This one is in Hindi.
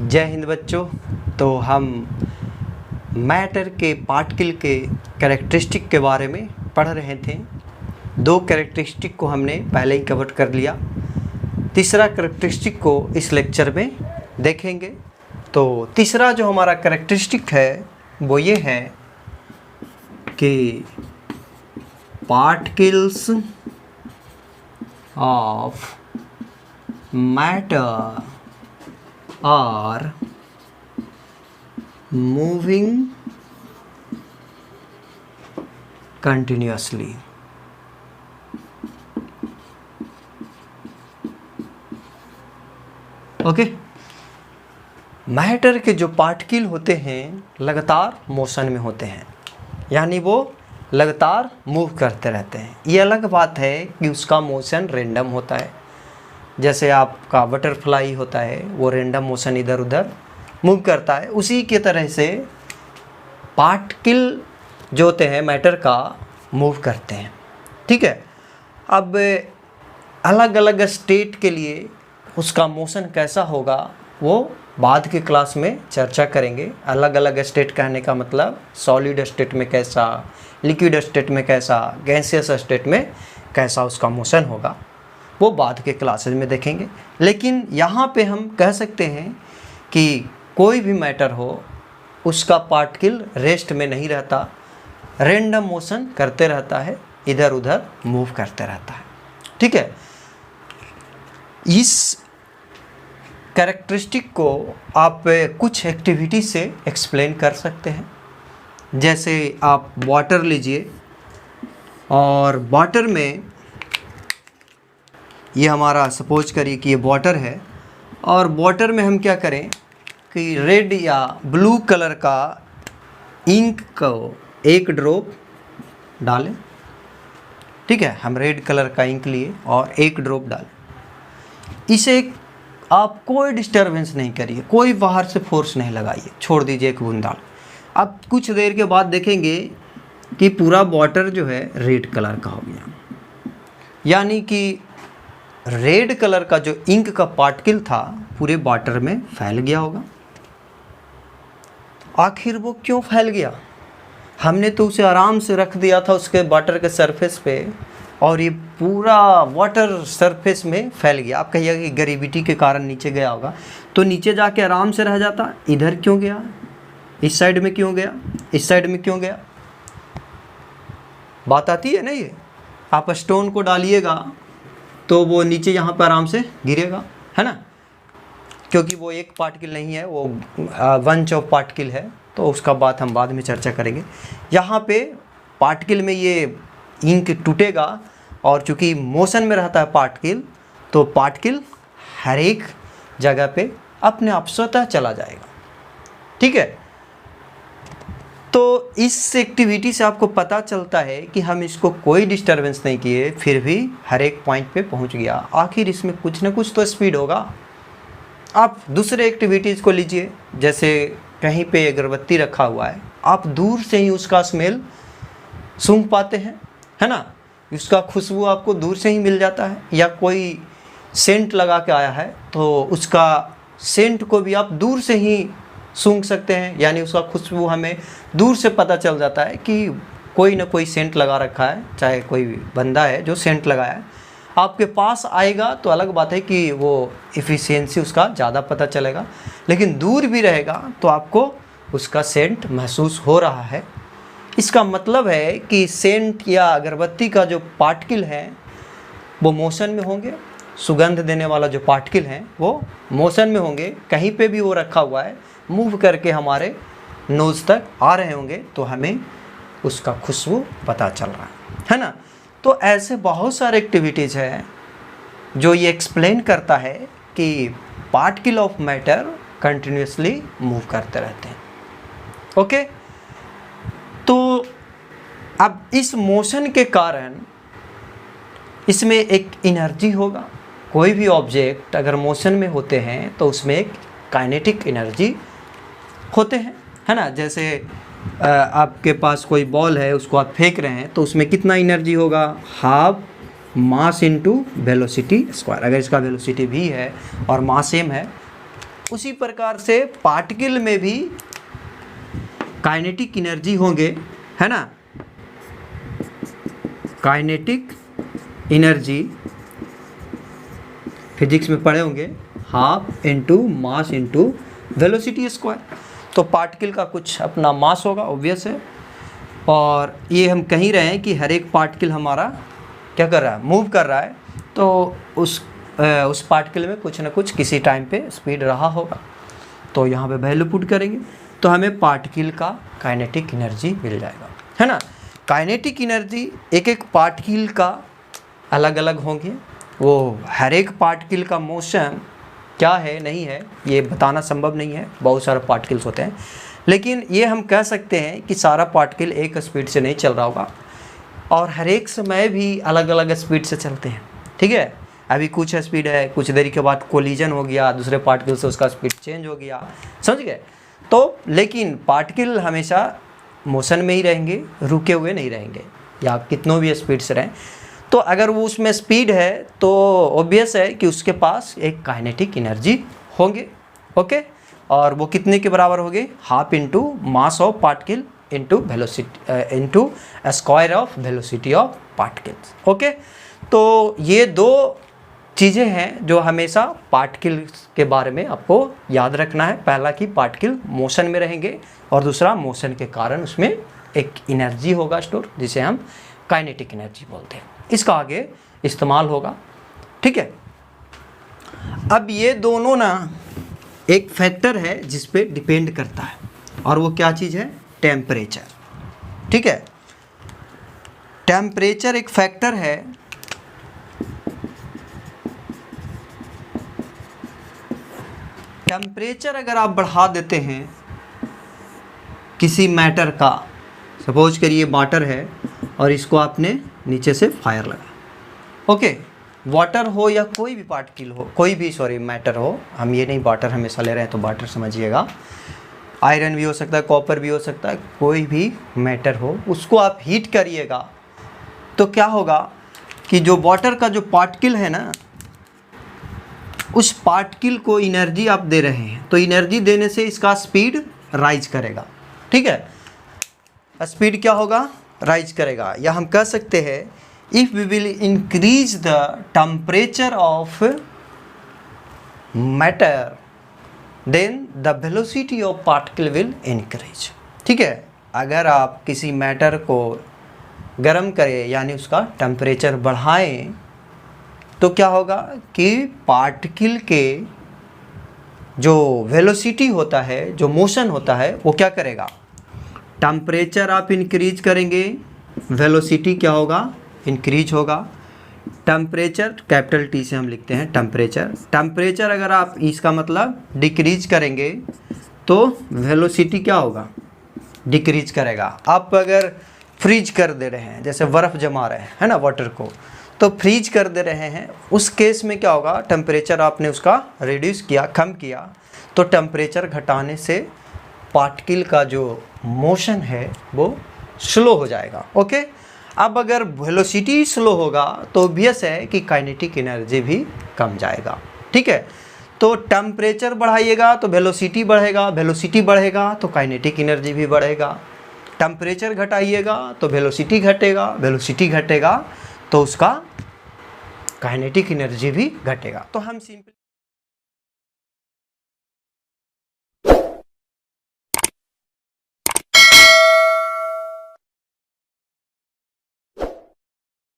जय हिंद बच्चों। तो हम मैटर के पार्टिकल के कैरेक्टरिस्टिक के बारे में पढ़ रहे थे। दो कैरेक्टरिस्टिक को हमने पहले ही कवर कर लिया, तीसरा कैरेक्टरिस्टिक को इस लेक्चर में देखेंगे। तो तीसरा जो हमारा कैरेक्टरिस्टिक है वो ये है कि particles of matter are moving continuously। Okay, matter के जो पार्टिकल होते हैं लगातार मोशन में होते हैं, यानी वो लगातार मूव करते रहते हैं। ये अलग बात है कि उसका मोशन रेंडम होता है, जैसे आपका बटरफ्लाई होता है वो रेंडम मोशन इधर उधर मूव करता है। उसी की तरह से पार्टिकल जो होते हैं मैटर का मूव करते हैं। ठीक है, अब अलग अलग स्टेट के लिए उसका मोशन कैसा होगा वो बाद के क्लास में चर्चा करेंगे। अलग अलग स्टेट कहने का मतलब सॉलिड स्टेट में कैसा, लिक्विड स्टेट में कैसा, गैसियस स्टेट में कैसा उसका मोशन होगा, वो बाद के क्लासेस में देखेंगे। लेकिन यहाँ पे हम कह सकते हैं कि कोई भी मैटर हो उसका पार्टिकल रेस्ट में नहीं रहता, रेंडम मोशन करते रहता है, इधर उधर मूव करते रहता है। ठीक है, इस कैरेक्टरिस्टिक को आप कुछ एक्टिविटी से एक्सप्लेन कर सकते हैं। जैसे आप वाटर लीजिए और वाटर में ये हमारा सपोज करिए कि ये वाटर है और वाटर में हम क्या करें कि रेड या ब्लू कलर का इंक को एक ड्रॉप डालें। ठीक है, हम रेड कलर का इंक लिए और एक ड्रॉप डालें। इसे आप कोई डिस्टरबेंस नहीं करिए, कोई बाहर से फोर्स नहीं लगाइए, छोड़ दीजिए एक बूंद डाल। अब कुछ देर के बाद देखेंगे कि पूरा वाटर जो है रेड कलर का हो गया, यानी कि रेड कलर का जो इंक का पार्टिकल था पूरे वाटर में फैल गया होगा। आखिर वो क्यों फैल गया? हमने तो उसे आराम से रख दिया था उसके वाटर के सरफेस पे और ये पूरा वाटर सरफेस में फैल गया। आप कहिएगा कि ग्रेविटी के कारण नीचे गया होगा, तो नीचे जाके आराम से रह जाता। इधर क्यों गया, इस साइड में क्यों गया, इस साइड में क्यों गया? बात आती है ना। ये आप स्टोन को डालिएगा तो वो नीचे यहाँ पर आराम से गिरेगा, है ना, क्योंकि वो एक पार्टिकल नहीं है, वो बंच ऑफ पार्टिकल है। तो उसका बात हम बाद में चर्चा करेंगे। यहाँ पे पार्टिकल में ये इंक टूटेगा और चूँकि मोशन में रहता है पार्टिकल, तो पार्टिकल हर एक जगह पे अपने आप स्वतः चला जाएगा। ठीक है, तो इस एक्टिविटी से आपको पता चलता है कि हम इसको कोई डिस्टरबेंस नहीं किए, फिर भी हर एक पॉइंट पे पहुंच गया। आखिर इसमें कुछ ना कुछ तो स्पीड होगा। आप दूसरे एक्टिविटीज़ को लीजिए, जैसे कहीं पे अगरबत्ती रखा हुआ है, आप दूर से ही उसका स्मेल सूंघ पाते हैं, है ना, उसका खुशबू आपको दूर से ही मिल जाता है। या कोई सेंट लगा के आया है तो उसका सेंट को भी आप दूर से ही सूंघ सकते हैं, यानी उसका खुशबू हमें दूर से पता चल जाता है कि कोई ना कोई सेंट लगा रखा है, चाहे कोई बंदा है जो सेंट लगाया है। आपके पास आएगा तो अलग बात है कि वो एफिशिएंसी उसका ज़्यादा पता चलेगा, लेकिन दूर भी रहेगा तो आपको उसका सेंट महसूस हो रहा है। इसका मतलब है कि सेंट या अगरबत्ती का जो पार्टिकल है वो मोशन में होंगे, सुगंध देने वाला जो पार्टिकल है वो मोशन में होंगे। कहीं पे भी वो रखा हुआ है, मूव करके हमारे नोज़ तक आ रहे होंगे तो हमें उसका खुशबू पता चल रहा है ना। तो ऐसे बहुत सारे एक्टिविटीज़ हैं जो ये एक्सप्लेन करता है कि particle of matter continuously move करते रहते हैं। ओके, तो अब इस मोशन के कारण इसमें एक एनर्जी होगा। कोई भी ऑब्जेक्ट अगर मोशन में होते हैं तो उसमें एक काइनेटिक एनर्जी होते हैं, है ना। जैसे आपके पास कोई बॉल है, उसको आप फेंक रहे हैं तो उसमें कितना एनर्जी होगा, half mass into velocity square. अगर इसका वेलोसिटी भी है और मास सेम है उसी प्रकार से पार्टिकल में भी काइनेटिक एनर्जी होंगे, है ना। काइनेटिक एनर्जी फिजिक्स में पढ़े होंगे, half into mass into velocity square. तो पार्टिकल का कुछ अपना मास होगा, ऑब्वियस है, और ये हम कह रहे हैं कि हर एक पार्टिकल हमारा क्या कर रहा है, मूव कर रहा है, तो उस पार्टिकल में कुछ ना कुछ किसी टाइम पे स्पीड रहा होगा। तो यहाँ पे वैल्यू पुट करेंगे तो हमें पार्टिकल का काइनेटिक एनर्जी मिल जाएगा, है ना। काइनेटिक एनर्जी एक एक पार्टिकल का अलग अलग होंगे, वो हर एक पार्टिकल का मोशन क्या है नहीं है ये बताना संभव नहीं है, बहुत सारे पार्टिकल्स होते हैं, लेकिन ये हम कह सकते हैं कि सारा पार्टिकल एक स्पीड से नहीं चल रहा होगा और हर एक समय भी अलग अलग स्पीड से चलते हैं, ठीक है। अभी कुछ स्पीड है, कुछ देरी के बाद कोलिजन हो गया दूसरे पार्टिकल से, उसका स्पीड चेंज हो गया, समझ गए। तो लेकिन पार्टिकल हमेशा मोशन में ही रहेंगे, रुके हुए नहीं रहेंगे, या कितनों भी स्पीड से रहें। तो अगर वो उसमें स्पीड है तो ऑब्वियस है कि उसके पास एक काइनेटिक एनर्जी होंगे, ओके। और वो कितने के बराबर होंगे, half into mass of particle into velocity into square of velocity of particles, okay. तो ये दो चीज़ें हैं जो हमेशा पार्टिकल के बारे में आपको याद रखना है। पहला कि पार्टिकल मोशन में रहेंगे और दूसरा मोशन के कारण उसमें एक एनर्जी होगा स्टोर, जिसे हम काइनेटिक एनर्जी बोलते हैं। इसका आगे इस्तेमाल होगा, ठीक है। अब ये दोनों ना एक फैक्टर है जिस पे डिपेंड करता है, और वो क्या चीज़ है, टेम्परेचर, ठीक है। टेम्परेचर एक फैक्टर है टेम्परेचर अगर आप बढ़ा देते हैं किसी मैटर का, सपोज करिए वाटर है और इसको आपने नीचे से फायर लगा, ओके। वाटर हो या कोई भी पार्टिकल हो, कोई भी मैटर हो, हम ये नहीं वाटर हमेशा ले रहे हैं तो वाटर समझिएगा, आयरन भी हो सकता है, कॉपर भी हो सकता है, कोई भी मैटर हो, उसको आप हीट करिएगा तो क्या होगा कि जो वाटर का जो पार्टिकल है ना, उस पार्टिकल को एनर्जी आप दे रहे हैं, तो एनर्जी देने से इसका स्पीड राइज करेगा, ठीक है। स्पीड क्या होगा, राइज करेगा। या हम कह सकते हैं if we will increase the temperature of matter then the velocity of particle will increase, ठीक है। अगर आप किसी मैटर को गर्म करें यानी उसका टेम्परेचर बढ़ाएं तो क्या होगा कि पार्टिकल के जो वेलोसिटी होता है, जो मोशन होता है, वो क्या करेगा, टेम्परेचर आप इंक्रीज करेंगे, वेलोसिटी क्या होगा, इंक्रीज होगा। टेम्परेचर कैपिटल टी से हम लिखते हैं टेम्परेचर अगर आप इसका मतलब डिक्रीज करेंगे तो वेलोसिटी क्या होगा, डिक्रीज करेगा। आप अगर फ्रीज कर दे रहे हैं, जैसे बर्फ़ जमा रहे हैं, है ना, वाटर को, तो फ्रीज कर दे रहे हैं, उस केस में क्या होगा, टेम्परेचर आपने उसका रिड्यूस किया, कम किया, तो टेम्परेचर घटाने से पार्टिकल का जो मोशन है वो स्लो हो जाएगा, ओके। अब अगर वेलोसिटी स्लो होगा तो ऑब्वियस है कि काइनेटिक एनर्जी भी कम जाएगा, ठीक है। तो टेम्परेचर बढ़ाइएगा तो वेलोसिटी बढ़ेगा, वेलोसिटी बढ़ेगा तो काइनेटिक एनर्जी भी बढ़ेगा। टेम्परेचर घटाइएगा तो वेलोसिटी घटेगा, वेलोसिटी घटेगा तो उसका काइनेटिक एनर्जी भी घटेगा। तो हम सिंपल